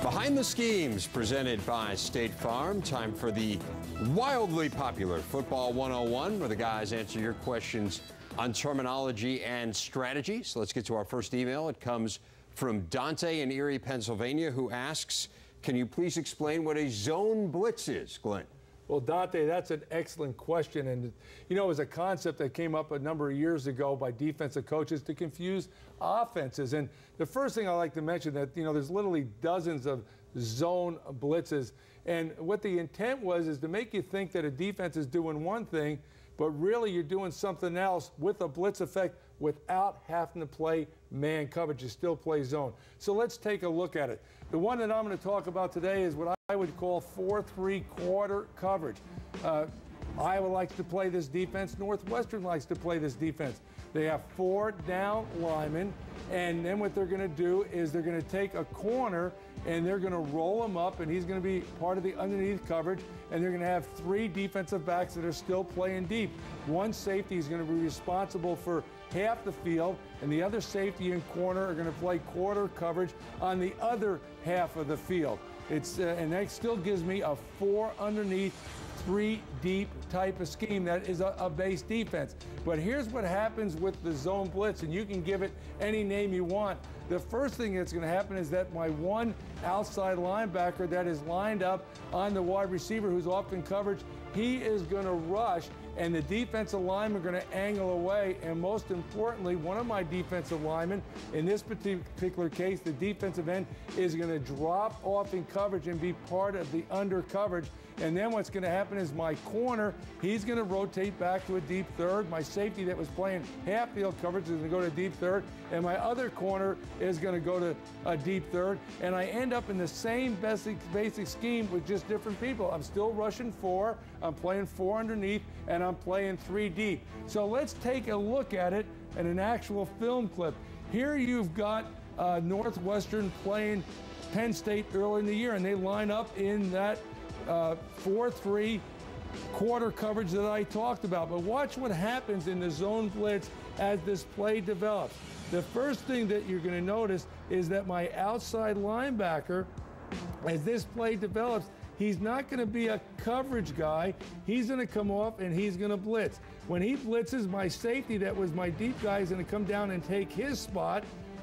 Behind the Schemes, presented by State Farm. Time for the wildly popular Football 101, where the guys answer your questions on terminology and strategy. So let's get to our first email. It comes from Dante in Erie, Pennsylvania, who asks, can you please explain what a zone blitz is, Glenn? Well, Dante, that's an excellent question. And, you know, it was a concept that came up a number of years ago by defensive coaches to confuse offenses. And the first thing I like to mention that, you know, there's literally dozens of zone blitzes. And what the intent was is to make you think that a defense is doing one thing, but really you're doing something else with a blitz effect without having to play man coverage. You still play zone. So let's take a look at it. The one that I'm going to talk about today is what I would call 4-3 quarter coverage. Iowa likes to play this defense. Northwestern likes to play this defense. They have 4 down linemen, and then what they're going to do is they're going to take a corner and they're going to roll him up, and he's going to be part of the underneath coverage, and they're going to have 3 defensive backs that are still playing deep. One safety is going to be responsible for half the field, and the other safety and corner are going to play quarter coverage on the other half of the field. And that still gives me a 4 underneath, 3 deep type of scheme. That is a base defense. But here's what happens with the zone blitz, and you can give it any name you want. The first thing that's going to happen is that my one outside linebacker that is lined up on the wide receiver who's off in coverage, he is going to rush, and the defensive linemen are going to angle away. And most importantly, one of my defensive linemen, in this particular case, the defensive end, is going to drop off in coverage and be part of the under coverage. And then what's going to happen is my corner, he's going to rotate back to a deep third. My safety that was playing half field coverage is going to go to deep third. And my other corner is going to go to a deep third. And I end up in the same basic scheme with just different people. I'm still rushing 4. I'm playing 4 underneath, and I'm playing 3 deep. So let's take a look at it in an actual film clip. Here you've got Northwestern playing Penn State early in the year, and they line up in that 4-3 quarter coverage that I talked about. But watch what happens in the zone blitz as this play develops. The first thing that you're going to notice is that my outside linebacker, as this play develops, he's not going to be a coverage guy. He's going to come off and he's going to blitz. When he blitzes, my safety that was my deep guy is going to come down and take his spot.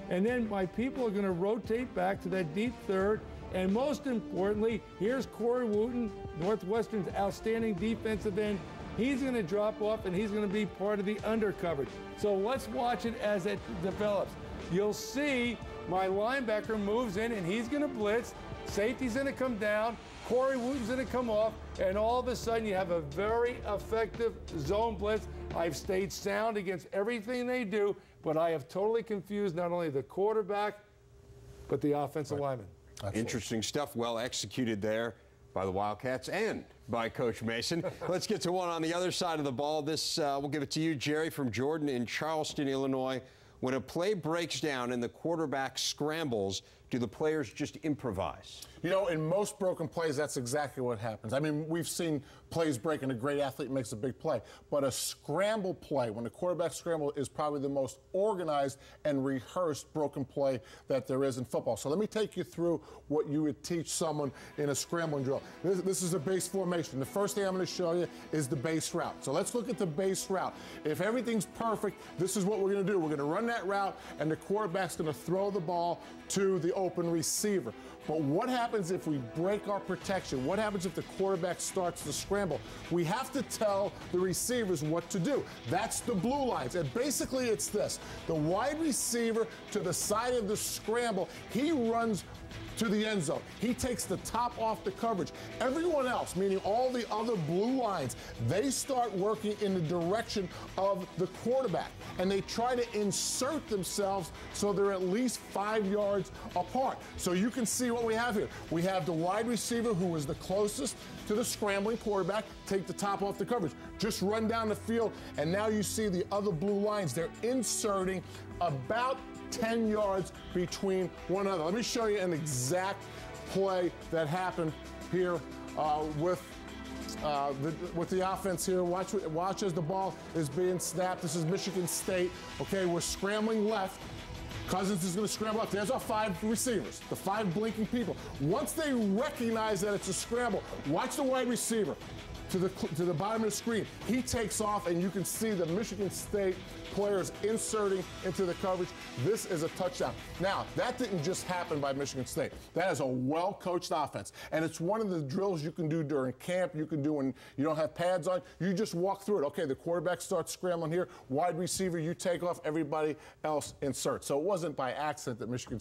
And then my people are going to rotate back to that deep third. And most importantly, here's Corey Wooten, Northwestern's outstanding defensive end. He's going to drop off and he's going to be part of the under coverage. So let's watch it as it develops. You'll see my linebacker moves in and he's going to blitz. Safety's going to come down. Corey Wooten's going to come off. And all of a sudden, you have a very effective zone blitz. I've stayed sound against everything they do, but I have totally confused not only the quarterback, but the offensive lineman. Absolutely. Interesting stuff. Well executed there by the Wildcats and by Coach Mason. Let's get to one on the other side of the ball. This, we'll give it to you, Jerry, from Jordan in Charleston, Illinois. When a play breaks down and the quarterback scrambles, do the players just improvise? You know, in most broken plays, that's exactly what happens. I mean, we've seen plays break and a great athlete makes a big play. But a scramble play, when the quarterback scramble, is probably the most organized and rehearsed broken play that there is in football. So let me take you through what you would teach someone in a scrambling drill. This is a base formation. The first thing I'm going to show you is the base route. So let's look at the base route. If everything's perfect, this is what we're going to do. We're going to run that route, and the quarterback's going to throw the ball to the open receiver. But what happens if we break our protection? What happens if the quarterback starts to scramble? We have to tell the receivers what to do. That's the blue lines. And basically it's this. The wide receiver to the side of the scramble, he runs to the end zone. He takes the top off the coverage. Everyone else, meaning all the other blue lines, they start working in the direction of the quarterback. And they try to insert themselves so they're at least 5 yards apart. So you can see what we have here. We have the wide receiver who is the closest to the scrambling quarterback, take the top off the coverage. Just run down the field, and now you see the other blue lines. They're inserting about 10 yards between one another. Let me show you an exact play that happened here with the offense here. Watch as the ball is being snapped. This is Michigan State. Okay, we're scrambling left. Cousins is going to scramble up. There's our 5 receivers, the 5 blinking people. Once they recognize that it's a scramble, watch the wide receiver to the bottom of the screen. He takes off, and you can see the Michigan State players inserting into the coverage. This is a touchdown. Now, that didn't just happen by Michigan State. That is a well-coached offense, and it's one of the drills you can do during camp. You can do when you don't have pads on. You just walk through it. Okay, the quarterback starts scrambling here. Wide receiver, you take off. Everybody else inserts. So it wasn't by accident that Michigan